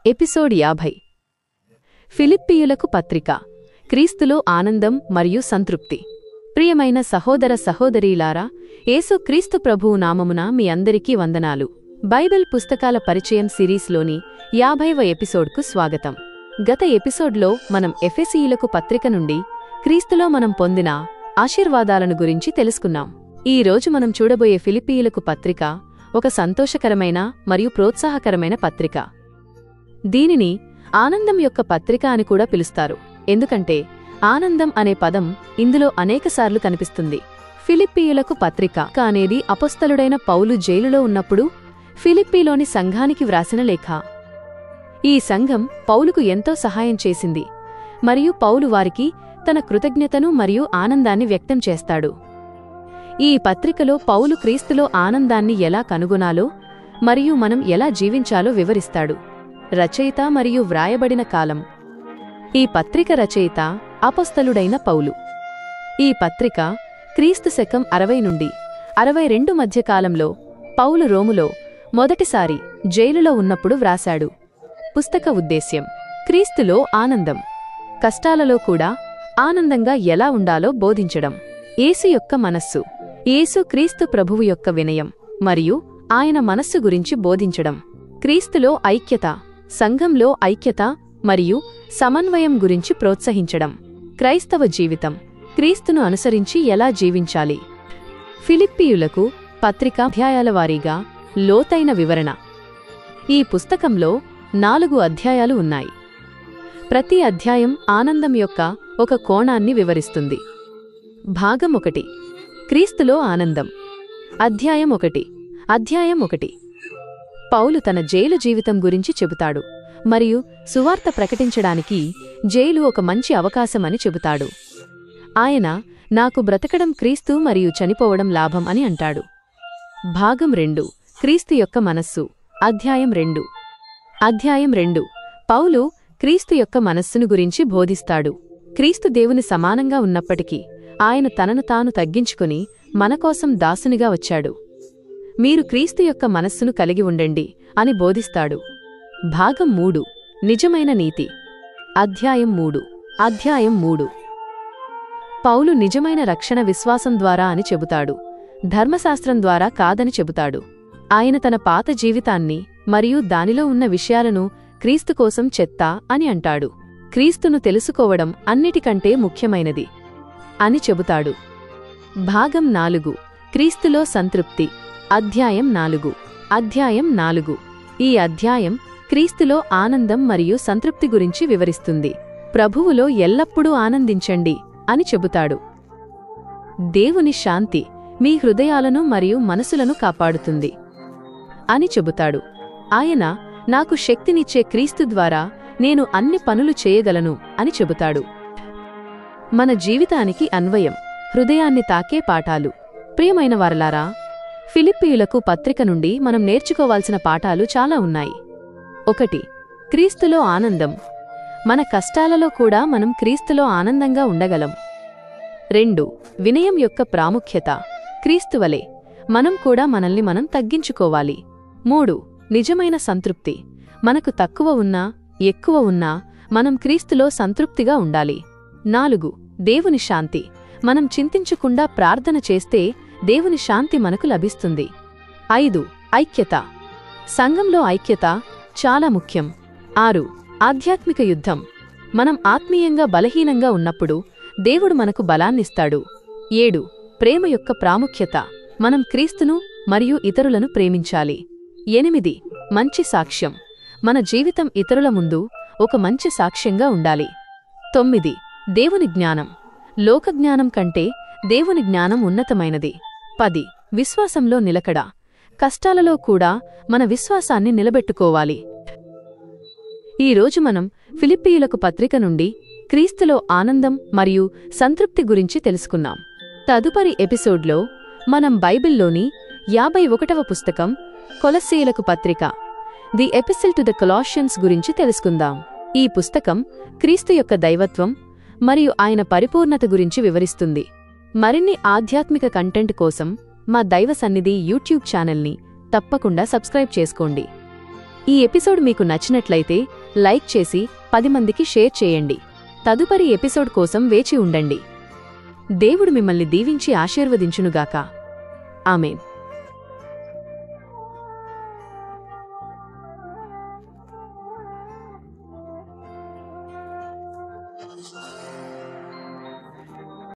Episode 50 ఫిలిప్పీయులకు పత్రిక క్రీస్తులో ఆనందం మరియు సంతృప్తి. ప్రియమైన సహోదర సహోదరీలారా, యేసు క్రీస్తు ప్రభువు నామమున మీ అందరికీ వందనాలు. బైబిల్ పుస్తకాల పరిచయం సిరీస్లోని 50వ ఎపిసోడ్కు స్వాగతం. గత ఎపిసోడ్లో మనం ఎఫెసీయులకు పత్రిక నుండి క్రీస్తులో మనం పొందిన ఆశీర్వాదాలను గురించి తెలుసుకున్నాం. ఈ రోజు మనం చూడబోయే ఫిలిప్పీయులకు పత్రిక ఒక సంతోషకరమైన మరియు ప్రోత్సాహకరమైన పత్రిక. దీనిని ఆనందం యొక్క పత్రిక అని కూడా పిలుస్తారు, ఎందుకంటే ఆనందం అనే పదం ఇందులో అనేకసార్లు కనిపిస్తుంది. ఫిలిప్పీయులకు పత్రిక అనేది అపొస్తలుడైన పౌలు జైలులో ఉన్నప్పుడు ఫిలిప్పీలోని సంఘానికి వ్రాసిన లేఖ. ఈ సంఘం పౌలుకు ఎంతో సహాయం చేసింది మరియు పౌలు వారికి తన కృతజ్ఞతను మరియు ఆనందాన్ని వ్యక్తం చేస్తాడు. ఈ పత్రికలో పౌలు క్రీస్తులో ఆనందాన్ని ఎలా కనుగొనాలో మరియు మనం ఎలా జీవించాలో వివరిస్తాడు. రచయిత మరియు వ్రాయబడిన కాలం. ఈ పత్రిక రచయిత అపొస్తలుడైన పౌలు. ఈ పత్రిక క్రీస్తు శకం 60 నుండి 62 మధ్య కాలంలో పౌలు రోములో మొదటిసారి జైలులో ఉన్నప్పుడు వ్రాశాడు. పుస్తక ఉద్దేశ్యం: క్రీస్తులో ఆనందం, కష్టాలలో కూడా ఆనందంగా ఎలా ఉండాలో బోధించడం. యేసు యొక్క మనస్సు, యేసు క్రీస్తు ప్రభువు యొక్క వినయం మరియు ఆయన మనస్సు గురించి బోధించడం. క్రీస్తులో ఐక్యత, సంఘంలో ఐక్యత మరియు సమన్వయం గురించి ప్రోత్సహించడం. క్రైస్తవ జీవితం, క్రీస్తును అనుసరించి ఎలా జీవించాలి. ఫిలిప్పీయులకు పత్రిక అధ్యాయాల వారీగా లోతైన వివరణ. ఈ పుస్తకంలో 4 అధ్యాయాలు ఉన్నాయి. ప్రతి అధ్యాయం ఆనందం యొక్క ఒక కోణాన్ని వివరిస్తుంది. భాగం 1, క్రీస్తులో ఆనందం. అధ్యాయం 1 పౌలు తన జైలు జీవితం గురించి చెబుతాడు మరియు సువార్త ప్రకటించడానికి జైలు ఒక మంచి అవకాశమని చెబుతాడు. ఆయన నాకు బ్రతకడం క్రీస్తు మరియు చనిపోవడం లాభం అని అంటాడు. భాగం 2, క్రీస్తు యొక్క మనస్సు. అధ్యాయం 2 పౌలు క్రీస్తు యొక్క మనస్సును గురించి బోధిస్తాడు. క్రీస్తు దేవుని సమానంగా ఉన్నప్పటికీ ఆయన తనను తాను తగ్గించుకుని మనకోసం దాసునిగా వచ్చాడు. మీరు క్రీస్తు యొక్క మనస్సును కలిగి ఉండండి అని బోధిస్తాడు. భాగం 3, నిజమైన నీతి. అధ్యాయం 3 పౌలు నిజమైన రక్షణ విశ్వాసం ద్వారా అని చెబుతాడు, ధర్మశాస్త్రం ద్వారా కాదని చెబుతాడు. ఆయన తన పాత జీవితాన్ని మరియు దానిలో ఉన్న విషయాలను క్రీస్తు కోసం చెత్త అని అంటాడు. క్రీస్తును తెలుసుకోవడం అన్నిటికంటే ముఖ్యమైనది అని చెబుతాడు. భాగం 4, క్రీస్తులో సంతృప్తి. అధ్యాయం 4 ఈ అధ్యాయం క్రీస్తులో ఆనందం మరియు సంతృప్తి గురించి వివరిస్తుంది. ప్రభువులో ఎల్లప్పుడూ ఆనందించండి అని చెబుతాడు. దేవుని శాంతి మీ హృదయాలను మరియు మనసులను కాపాడుతుంది అని చెబుతాడు. ఆయన నాకు శక్తినిచ్చే క్రీస్తు ద్వారా నేను అన్ని పనులు చేయగలను అని చెబుతాడు. మన జీవితానికి అన్వయం, హృదయాన్ని తాకే పాఠాలు. ప్రియమైన వారలారా, ఫిలిప్పీయులకు పత్రిక నుండి మనం నేర్చుకోవాల్సిన పాఠాలు చాలా ఉన్నాయి. 1, క్రీస్తులో ఆనందం. మన కష్టాలలో కూడా మనం క్రీస్తులో ఆనందంగా ఉండగలం. 2, వినయం యొక్క ప్రాముఖ్యత. క్రీస్తువలే మనం కూడా మనల్ని మనం తగ్గించుకోవాలి. 3, నిజమైన సంతృప్తి. మనకు తక్కువ ఉన్నా ఎక్కువ ఉన్నా మనం క్రీస్తులో సంతృప్తిగా ఉండాలి. 4, దేవుని శాంతి. మనం చింతించకుండా ప్రార్థన చేస్తే దేవుని శాంతి మనకు లభిస్తుంది. 5, ఐక్యత. సంఘంలో ఐక్యత చాలా ముఖ్యం. 6, ఆధ్యాత్మిక యుద్ధం. మనం ఆత్మీయంగా బలహీనంగా ఉన్నప్పుడు దేవుడు మనకు బలాన్నిస్తాడు. 7, ప్రేమ యొక్క ప్రాముఖ్యత. మనం క్రీస్తును మరియు ఇతరులను ప్రేమించాలి. 8, మంచి సాక్ష్యం. మన జీవితం ఇతరుల ముందు ఒక మంచి సాక్ష్యంగా ఉండాలి. 9, దేవుని జ్ఞానం. లోకజ్ఞానం కంటే దేవుని జ్ఞానం ఉన్నతమైనది. 10, విశ్వాసంలో నిలకడ. కష్టాలలో కూడా మన విశ్వాసాన్ని నిలబెట్టుకోవాలి. ఈరోజు మనం ఫిలిప్పీయులకు పత్రిక నుండి క్రీస్తులో ఆనందం మరియు సంతృప్తి గురించి తెలుసుకున్నాం. తదుపరి ఎపిసోడ్లో మనం బైబిల్లోని 51వ పుస్తకం కొలస్సీయులకు పత్రిక, ది ఎపిసిల్ టు ద కొలాషియన్స్ గురించి తెలుసుకుందాం. ఈ పుస్తకం క్రీస్తు యొక్క దైవత్వం మరియు ఆయన పరిపూర్ణత గురించి వివరిస్తుంది. మరిన్ని ఆధ్యాత్మిక కంటెంట్ కోసం మా దైవ సన్నిధి యూట్యూబ్ ఛానల్ని తప్పకుండా సబ్స్క్రైబ్ చేసుకోండి. ఈ ఎపిసోడ్ మీకు నచ్చినట్లయితే లైక్ చేసి 10 మందికి షేర్ చేయండి. తదుపరి ఎపిసోడ్ కోసం వేచి ఉండండి. దేవుడు మిమ్మల్ని దీవించి ఆశీర్వదించునుగాక. ఆమేన్.